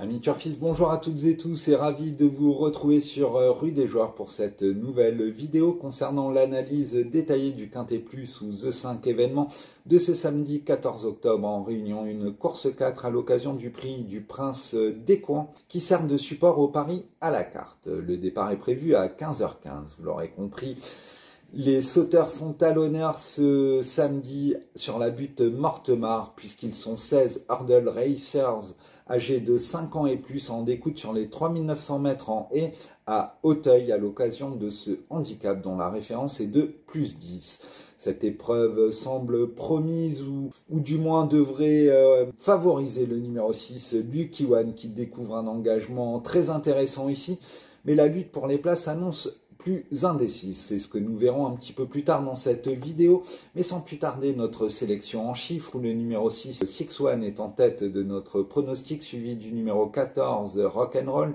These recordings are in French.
Amis turfistes, bonjour à toutes et tous et ravi de vous retrouver sur Rue des Joueurs pour cette nouvelle vidéo concernant l'analyse détaillée du Quintet Plus ou The 5 événement de ce samedi 14 octobre en Réunion. Une course 4 à l'occasion du prix du Prince des Coins qui sert de support au pari à la carte. Le départ est prévu à 15h15, vous l'aurez compris. Les sauteurs sont à l'honneur ce samedi sur la butte Mortemart puisqu'ils sont 16 hurdle racers âgés de 5 ans et plus en découte sur les 3900 mètres en haie à Auteuil à l'occasion de ce handicap dont la référence est de plus 10. Cette épreuve semble promise ou du moins devrait favoriser le numéro 6, Lucky One, qui découvre un engagement très intéressant ici, mais la lutte pour les places annonce plus indécise. C'est ce que nous verrons un petit peu plus tard dans cette vidéo, mais sans plus tarder, notre sélection en chiffres où le numéro 6, Six One, est en tête de notre pronostic, suivi du numéro 14, Rock'n'Roll,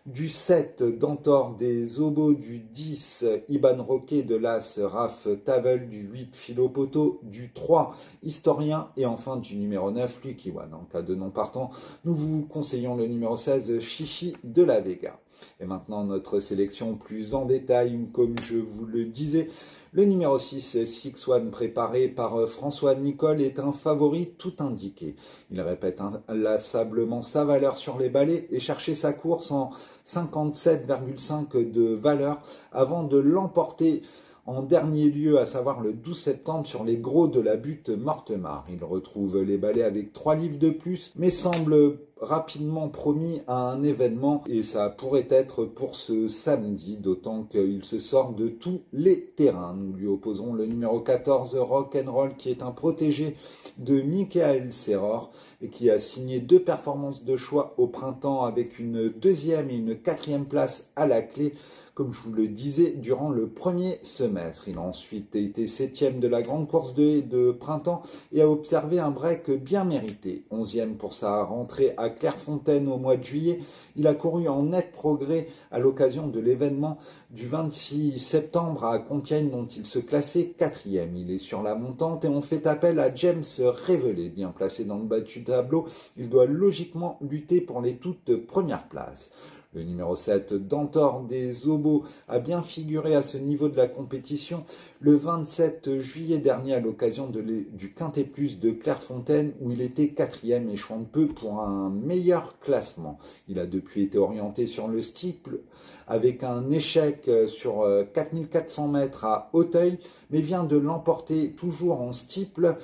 du 7, Dantor des Obos, du 10, Iban Roquet, de l'As, Raph Tavel, du 8, Philopoto, du 3, Historien et enfin du numéro 9, Lucky One. En cas de non partant, nous vous conseillons le numéro 16, Chichi de la Vega. Et maintenant, notre sélection plus en détail, comme je vous le disais. Le numéro 6, Six One, préparé par François Nicole, est un favori tout indiqué. Il répète inlassablement sa valeur sur les balais et cherchait sa course en 57,5 de valeur avant de l'emporter en dernier lieu, à savoir le 12 septembre, sur les gros de la butte Mortemart. Il retrouve les balais avec 3 livres de plus, mais semble rapidement promis à un événement, et ça pourrait être pour ce samedi, d'autant qu'il se sort de tous les terrains. Nous lui opposons le numéro 14, Rock'n'Roll, qui est un protégé de Michael Serror et qui a signé 2 performances de choix au printemps avec une 2e et une 4e place à la clé, comme je vous le disais, durant le premier semestre. Il a ensuite été 7e de la grande course de haies de printemps et a observé un break bien mérité. 11e pour sa rentrée à Clairefontaine au mois de juillet. Il a couru en net progrès à l'occasion de l'événement du 26 septembre à Compiègne dont il se classait 4e. Il est sur la montante et on fait appel à James Révélé, bien placé dans le bas du tableau. Il doit logiquement lutter pour les toutes premières places. Le numéro 7, Dantor des Obos, a bien figuré à ce niveau de la compétition le 27 juillet dernier à l'occasion du Quintet Plus de Clairefontaine où il était 4e, échouant peu pour un meilleur classement. Il a depuis été orienté sur le steeple avec un échec sur 4400 mètres à Auteuil, mais vient de l'emporter toujours en steeple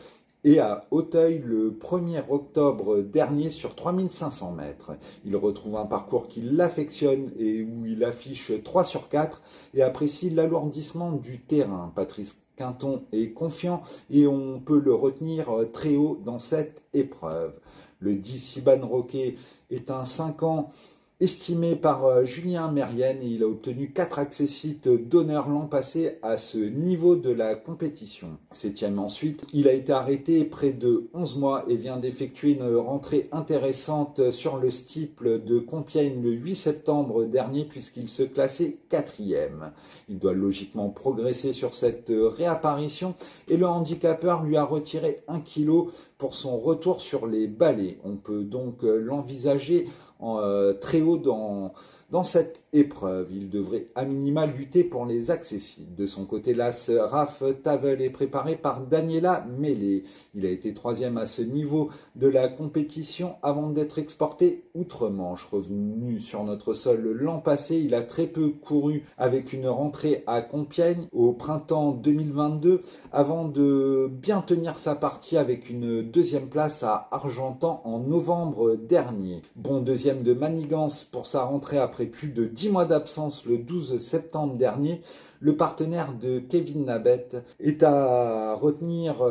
et à Auteuil le 1er octobre dernier sur 3500 mètres. Il retrouve un parcours qui l'affectionne et où il affiche 3 sur 4 et apprécie l'alourdissement du terrain. Patrice Quinton est confiant et on peut le retenir très haut dans cette épreuve. Le 10, Iban Roquet, est un 5 ans estimé par Julien Mérienne et il a obtenu 4 accessites d'honneur l'an passé à ce niveau de la compétition. 7e ensuite, il a été arrêté près de 11 mois et vient d'effectuer une rentrée intéressante sur le steeple de Compiègne le 8 septembre dernier puisqu'il se classait 4e. Il doit logiquement progresser sur cette réapparition et le handicapeur lui a retiré 1 kg pour son retour sur les balais. On peut donc l'envisager très haut dans cette épreuve. Il devrait à minima lutter pour les accessibles. De son côté, l'As Raph Tavel est préparé par Daniela Mélé. Il a été 3e à ce niveau de la compétition avant d'être exporté outre-Manche. Revenu sur notre sol l'an passé, il a très peu couru avec une rentrée à Compiègne au printemps 2022 avant de bien tenir sa partie avec une 2e place à Argentan en novembre dernier. Bon 2e de manigance pour sa rentrée après plus de 10 mois d'absence le 12 septembre dernier. Le partenaire de Kevin Nabet est à retenir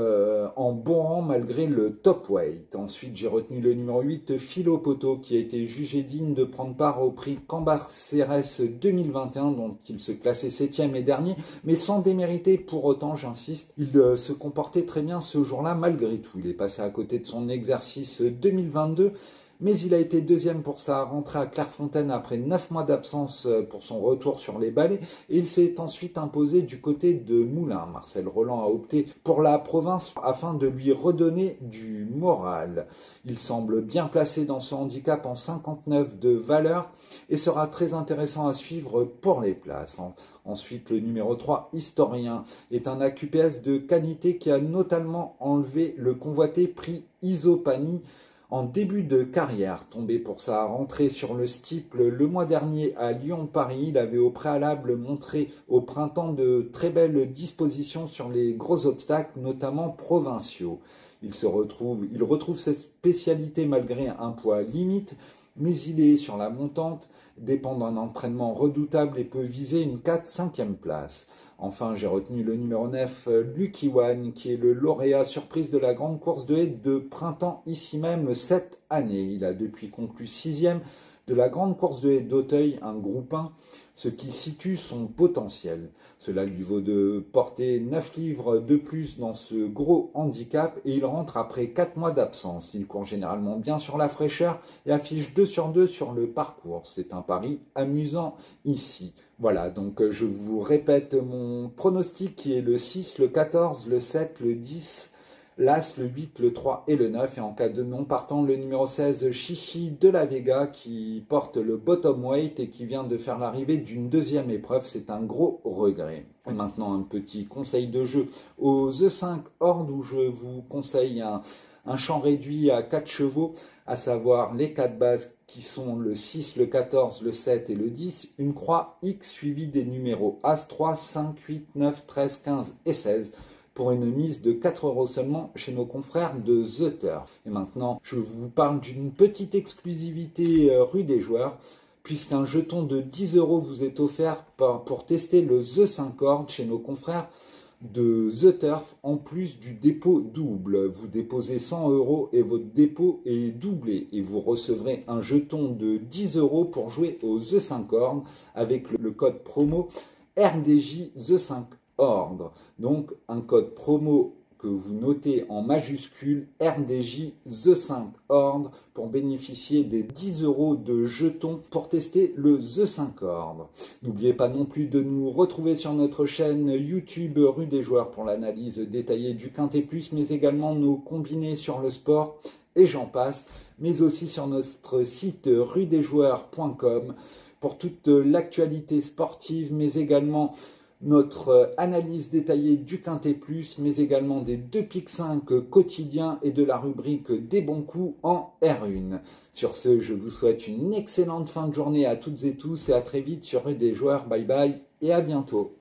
en bon rang malgré le top weight. Ensuite, j'ai retenu le numéro 8, Philopoto, qui a été jugé digne de prendre part au prix Cambacérès 2021, dont il se classait 7e et dernier, mais sans démériter pour autant, j'insiste. Il se comportait très bien ce jour-là malgré tout. Il est passé à côté de son exercice 2022, mais il a été deuxième pour sa rentrée à Clairefontaine après 9 mois d'absence pour son retour sur les balais, et il s'est ensuite imposé du côté de Moulins. Marcel Roland a opté pour la province afin de lui redonner du moral. Il semble bien placé dans ce handicap en 59 de valeur et sera très intéressant à suivre pour les places. Ensuite, le numéro 3, Historien, est un AQPS de qualité qui a notamment enlevé le convoité prix Isopani en début de carrière. Tombé pour sa rentrée sur le steeple le mois dernier à Lyon-Paris, il avait au préalable montré au printemps de très belles dispositions sur les gros obstacles, notamment provinciaux. Il retrouve ses spécialités malgré un poids limite, mais il est sur la montante, dépend d'un entraînement redoutable et peut viser une 4-5e place. Enfin, j'ai retenu le numéro 9, Lucky One, qui est le lauréat surprise de la grande course de haies de printemps ici même cette année. Il a depuis conclu 6e de la grande course de haies d'Auteuil, un groupe 1, ce qui situe son potentiel. Cela lui vaut de porter 9 livres de plus dans ce gros handicap et il rentre après 4 mois d'absence. Il court généralement bien sur la fraîcheur et affiche 2 sur 2 sur le parcours. C'est un pari amusant ici. Voilà, donc je vous répète mon pronostic qui est le 6, le 14, le 7, le 10, l'As, le 8, le 3 et le 9. Et en cas de non partant, le numéro 16, Chichi de la Vega, qui porte le bottom weight et qui vient de faire l'arrivée d'une deuxième épreuve. C'est un gros regret. Et maintenant, un petit conseil de jeu aux E5 Horde où je vous conseille un champ réduit à 4 chevaux, à savoir les 4 bases qui sont le 6, le 14, le 7 et le 10, une croix X suivie des numéros As, 3, 5, 8, 9, 13, 15 et 16 pour une mise de 4 € seulement chez nos confrères de The Turf. Et maintenant, je vous parle d'une petite exclusivité rue des joueurs, puisqu'un jeton de 10 € vous est offert pour tester le The 5 Horde chez nos confrères de The Turf, en plus du dépôt double. Vous déposez 100 € et votre dépôt est doublé et vous recevrez un jeton de 10 € pour jouer au The 5 Horde avec le code promo RDJ The 5 Horde. Donc un code promo que vous notez en majuscule RDJ The 5 Horde pour bénéficier des 10 € de jetons pour tester le The 5 Horde. N'oubliez pas non plus de nous retrouver sur notre chaîne YouTube Rue des Joueurs pour l'analyse détaillée du Quintet Plus, mais également nos combinés sur le sport et j'en passe, mais aussi sur notre site rudesjoueurs.com pour toute l'actualité sportive, mais également notre analyse détaillée du Quintet Plus, mais également des 2 piques 5 quotidiens et de la rubrique des bons coups en R1. Sur ce, je vous souhaite une excellente fin de journée à toutes et tous et à très vite sur Rue des Joueurs. Bye bye et à bientôt.